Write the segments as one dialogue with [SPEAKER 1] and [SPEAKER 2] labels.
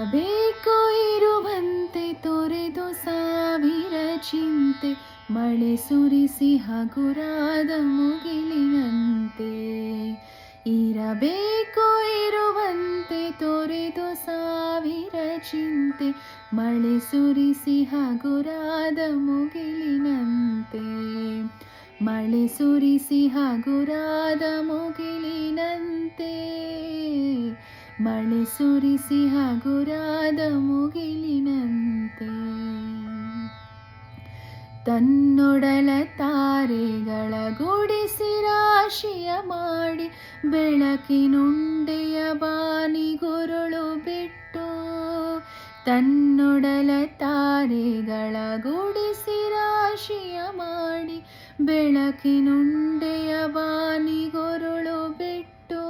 [SPEAKER 1] ಇರಬೇಕು ಇರುವಂತೆ ತೊರೆದು ಸಾವಿರ ಚಿಂತೆ, ಮಳೆ ಸುರಿಸಿ ಹಗುರಾದ ಮುಗಿಲಿನಂತೆ. ಇರಬೇಕು ಇರುವಂತೆ ತೊರೆದು ಸಾವಿರ ಚಿಂತೆ, ಮಳೆ ಸುರಿಸಿ ಹಗುರಾದ ಮುಗಿಲಿನಂತೆ. ಮಳೆ ಸುರಿಸಿ ಹಗುರಾದ ಮುಗಿಲಿನಂತೆ, ಮಳೆ ಸುರಿಸಿ ಹಗುರಾದ ಮುಗಿಲಿನಂತೆ. ತನ್ನೊಡಲ ತಾರೆಗಳ ಗುಡಿಸಿ ರಾಶಿಯ ಮಾಡಿ, ಬೆಳಕಿನುಂಡೆಯ ಬಾನಿಗುರುಳು ಬಿಟ್ಟು. ತನ್ನೊಡಲ ತಾರೆಗಳ ಗುಡಿಸಿ ರಾಶಿಯ ಮಾಡಿ, ಬೆಳಕಿನುಂಡೆಯ ಬಾನಿಗುರುಳು ಬಿಟ್ಟು.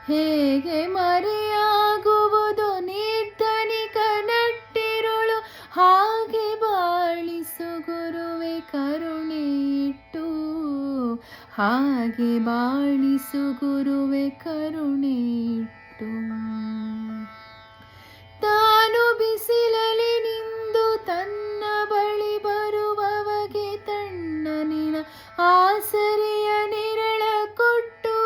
[SPEAKER 1] ಹೇಗೆ ಮರೆಯಾಗುವುದು ನಿರ್ಧನಿಕ ನಟ್ಟಿರುಳು, ಹಾಗೆ ಬಾಳಿಸು ಗುರುವೆ ಕರುಣೆ ಇಟ್ಟು. ಹಾಗೆ ಬಾಳಿಸು ಗುರುವೆ ಕರುಣೆ ಇಟ್ಟು. ತಾನು ಬಿಸಿಲಲಿ ನಿಂದು ತನ್ನ ಬಳಿ ಬರುವವಗೆ ತಣ್ಣನಿನ ಆಸರೆಯ ನೆರಳ ಕೊಟ್ಟು.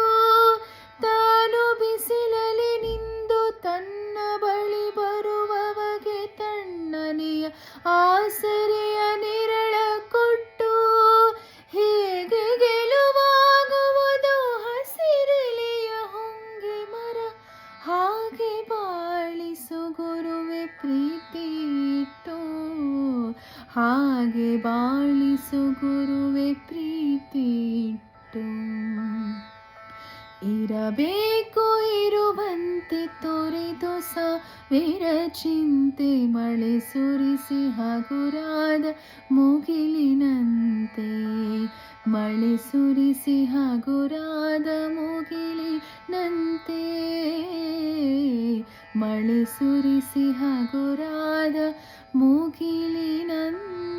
[SPEAKER 1] ತಾನು ಬಿಸಿಲಲಿ ನಿಂದು ತನ್ನ ಬಳಿ ಬರುವವಗೆ ತಣ್ಣನೆಯ ಆಸರೆಯ ನೆರಳ ಕೊಟ್ಟು. ಹೇಗೆ ಗೆಲುವಾಗುವುದು ಹಸಿರೆಲೆಯ ಹೊಂಗೆ ಮರ, ಹಾಗೆ ಬಾಳಿಸು ಗುರುವೆ ಪ್ರೀತಿ ಇಟ್ಟು. ಹಾಗೆ ಬಾಳಿಸು ಗುರುವೆ ಪ್ರೀತಿ ಇಟ್ಟು. ಇರಬೇಕು ಇರುವಂತೆ ತೊರೆದು ಸಾವಿರ ಚಿಂತೆ, ಮಳೆ ಸುರಿಸಿ ಹಗುರಾದ ಮುಗಿಲಿನಂತೆ. ಮಳೆ ಸುರಿಸಿ ಹಗುರಾದ ಮುಗಿಲಿನಂತೆ. ಮಳೆ ಸುರಿಸಿ ಹಗುರಾದ ಮುಗಿಲಿನಂತೆ.